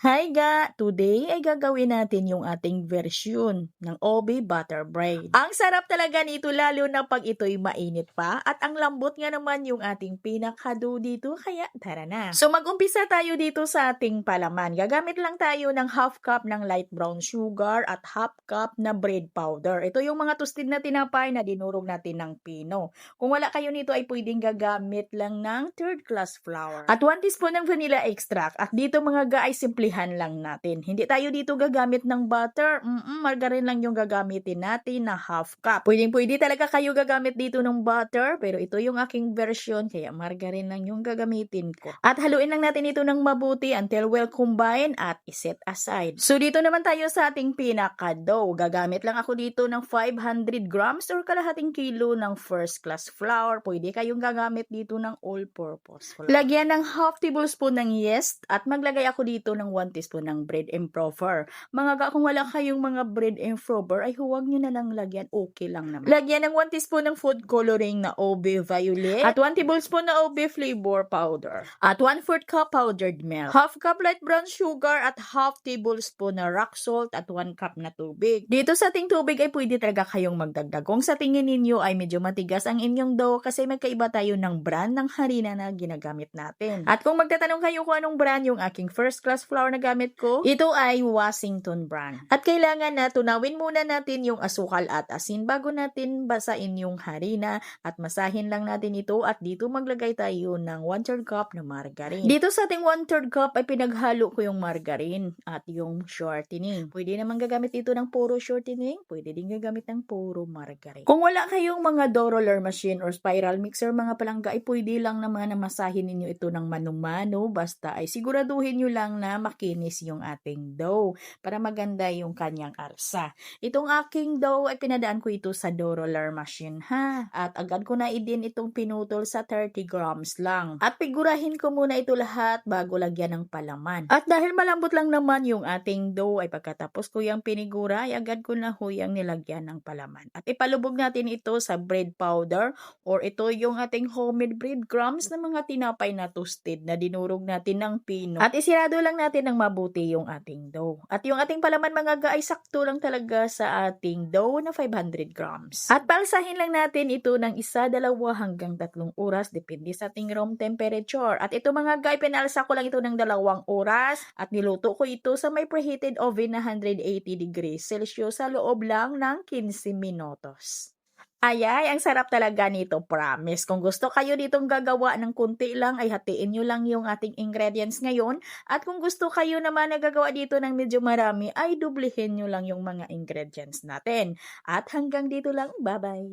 Hi ga! Today ay gagawin natin yung ating version ng OB butter bread. Ang sarap talaga nito lalo na pag ito'y mainit pa at ang lambot nga naman yung ating pinakado dito kaya tara na. So mag-umpisa tayo dito sa ating palaman. Gagamit lang tayo ng half cup ng light brown sugar at half cup na bread powder. Ito yung mga toasted na tinapay na dinurog natin ng pino. Kung wala kayo nito ay pwedeng gagamit lang ng third class flour. At 1 teaspoon ng vanilla extract. At dito mga ga ay simplihan lang natin. Hindi tayo dito gagamit ng butter. Margarine lang yung gagamitin natin na half cup. Pwede talaga kayo gagamit dito ng butter. Pero ito yung aking version. Kaya margarine lang yung gagamitin ko. At haluin lang natin ito ng mabuti until well combined at iset aside. So dito naman tayo sa ating pinaka-dough. Gagamit lang ako dito ng 500 grams or kalahating kilo ng first class flour. Pwede kayong gagamit dito ng all-purpose flour. Lagyan ng half tablespoon ng yeast at maglagay ako dito ng 1 teaspoon ng bread improver. Kung wala kayong mga bread improver ay huwag nyo na lang lagyan. Okay lang naman. Lagyan ng 1 teaspoon ng food coloring na OB violet at 1 tablespoon na OB flavor powder at 1/4 cup powdered milk, half cup light brown sugar at half tablespoon na rock salt at 1 cup na tubig. Dito sa ating tubig ay pwede talaga kayong magdagdag. Kung sa tingin ninyo ay medyo matigas ang inyong dough kasi magkaiba tayo ng brand ng harina na ginagamit natin. At kung magtatanong kayo kung anong brand yung aking first class flour na gamit ko, ito ay Washington brand. At kailangan na tunawin muna natin yung asukal at asin bago natin basain yung harina at masahin lang natin ito at dito maglagay tayo ng 1/3 cup na margarine. Dito sa ating 1/3 cup ay pinaghalo ko yung margarine at yung shortening. Pwede naman gagamit dito ng puro shortening, pwede din gagamit ng puro margarine. Kung wala kayong mga dough roller machine or spiral mixer mga palangga ay pwede lang naman na masahin ninyo ito ng manong-mano basta ay siguraduhin nyo lang na makinis yung ating dough para maganda yung kanyang alsa. Itong aking dough ay pinadaan ko ito sa dough roller machine ha. At agad ko na idin itong pinutol sa 30 grams lang. At figurahin ko muna ito lahat bago lagyan ng palaman. At dahil malambot lang naman yung ating dough ay pagkatapos ko yung pinigura ay agad ko na huyang nilagyan ng palaman. At ipalubog natin ito sa bread powder or ito yung ating homemade breadcrumbs na mga tinapay na toasted na dinurog natin ng pino. At isirado lang natin ng mabuti yung ating dough. At yung ating palaman mga ga ay sakto lang talaga sa ating dough na 500 grams. At palsahin lang natin ito ng 1, 2 hanggang 3 oras depende sa ating room temperature. At ito mga ga ay pinalsa ko lang ito ng 2 oras at niluto ko ito sa may preheated oven na 180 degrees Celsius sa loob lang ng 15 minutos. Ayay, ang sarap talaga nito, promise. Kung gusto kayo ditong gagawa ng kunti lang, ay hatiin nyo lang yung ating ingredients ngayon. At kung gusto kayo naman na gagawa dito ng medyo marami, ay dublihin nyo lang yung mga ingredients natin. At hanggang dito lang, bye-bye!